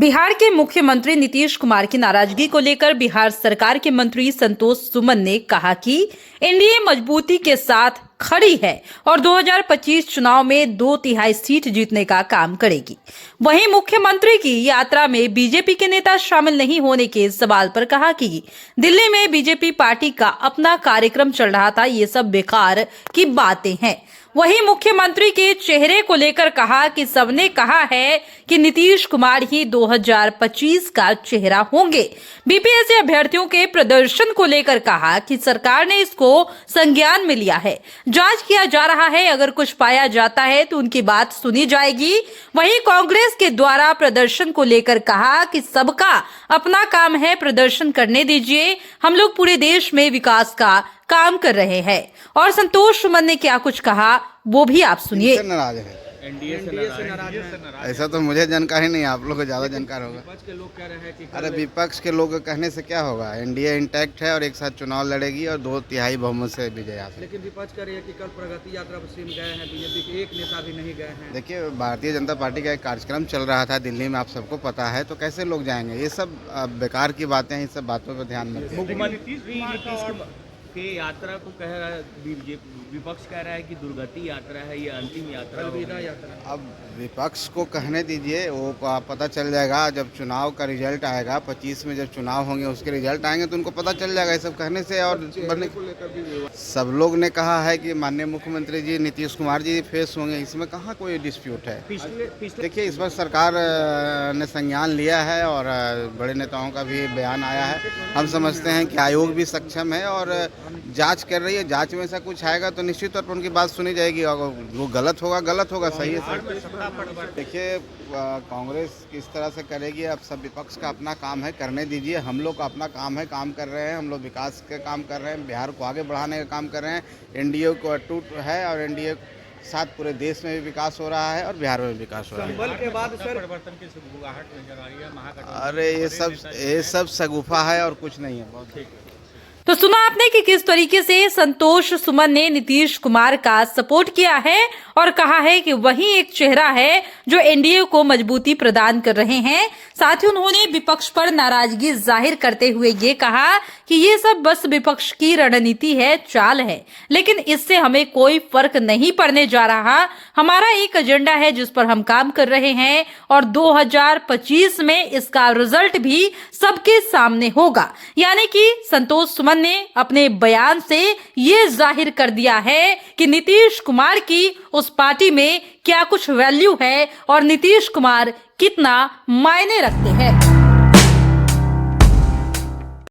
बिहार के मुख्यमंत्री नीतीश कुमार की नाराजगी को लेकर बिहार सरकार के मंत्री संतोष सुमन ने कहा कि एनडीए मजबूती के साथ खड़ी है और 2025 चुनाव में 2/3 सीट जीतने का काम करेगी। वहीं मुख्यमंत्री की यात्रा में बीजेपी के नेता शामिल नहीं होने के सवाल पर कहा कि दिल्ली में बीजेपी पार्टी का अपना कार्यक्रम चल रहा था, ये सब बेकार की बातें हैं। वहीं मुख्यमंत्री के चेहरे को लेकर कहा कि सबने कहा है कि नीतीश कुमार ही 2025 का चेहरा होंगे। बीपीएससी अभ्यर्थियों के प्रदर्शन को लेकर कहा कि सरकार ने इसको संज्ञान में लिया है, जांच किया जा रहा है, अगर कुछ पाया जाता है तो उनकी बात सुनी जाएगी। वहीं कांग्रेस के द्वारा प्रदर्शन को लेकर कहा कि सबका अपना काम है, प्रदर्शन करने दीजिए, हम लोग पूरे देश में विकास का काम कर रहे हैं। और संतोष सुमन ने क्या कुछ कहा वो भी आप सुनिए। नाराज है एनडीए से नाराज है। ऐसा तो मुझे जानकारी नहीं, आप लोग को ज्यादा जानकार होगा। विपक्ष के लोग कह रहे हैं कि अरे विपक्ष के लोग कहने से क्या होगा, एनडीए इंटैक्ट है और एक साथ चुनाव लड़ेगी और 2/3 बहुमत से विजय हासिल। लेकिन विपक्ष कह रही है कि कल प्रगति यात्रा पर सीएम गए हैं, बीजेपी के एक नेता भी नहीं गए हैं। देखिए, भारतीय जनता पार्टी का एक कार्यक्रम चल रहा था दिल्ली में, आप सबको पता है, तो कैसे लोग जाएंगे? ये सब बेकार की बातें हैं, इन सब बातों पर ध्यान मत दें। मुख्यमंत्री के यात्रा को कह रहा है, विपक्ष कह रहा है कि दुर्गति यात्रा है, ये अंतिम यात्रा, अलविदा यात्रा। अब विपक्ष को कहने दीजिए, वो पता चल जाएगा जब चुनाव का रिजल्ट आएगा। 25 में जब चुनाव होंगे उसके रिजल्ट आएंगे तो उनको पता चल जाएगा। ये सब कहने से और बनने सब लोग ने कहा है कि माननीय मुख्यमंत्री जी नीतीश कुमार जी फेस होंगे, इसमें कहाँ कोई डिस्प्यूट है। देखिए, इस पर सरकार ने संज्ञान लिया है और बड़े नेताओं का भी बयान आया है। हम समझते हैं कि आयोग भी सक्षम है और जांच कर रही है। जांच में ऐसा कुछ आएगा तो निश्चित तौर पर उनकी बात सुनी जाएगी और वो गलत होगा, सही है। देखिए, कांग्रेस किस तरह से करेगी, अब सब विपक्ष का अपना काम है, करने दीजिए। हम लोग का अपना काम है, काम कर रहे हैं। हम लोग विकास का काम कर रहे हैं, बिहार को आगे बढ़ाने का काम कर रहे हैं। एनडीए को अटूट है और एनडीए साथ पूरे देश में भी विकास हो रहा है और बिहार में भी विकास हो रहा है। संभल के बाद सर परिवर्तन की सुगबुगाहट नजर आ रही है महागठबंधन। अरे ये सब शगुफा है और कुछ नहीं है। बहुत ठीक है। तो सुना आपने कि किस तरीके से संतोष सुमन ने नीतीश कुमार का सपोर्ट किया है और कहा है कि वही एक चेहरा है जो एनडीए को मजबूती प्रदान कर रहे हैं। साथ ही उन्होंने विपक्ष पर नाराजगी जाहिर करते हुए ये कहा कि ये सब बस विपक्ष की रणनीति है, चाल है, लेकिन इससे हमें कोई फर्क नहीं पड़ने जा रहा। हमारा एक एजेंडा है जिस पर हम काम कर रहे हैं और 2025 में इसका रिजल्ट भी सबके सामने होगा। यानी कि संतोष सुमन ने अपने बयान से ये जाहिर कर दिया है कि नीतीश कुमार की उस पार्टी में क्या कुछ वैल्यू है और नीतीश कुमार कितना मायने रखते हैं।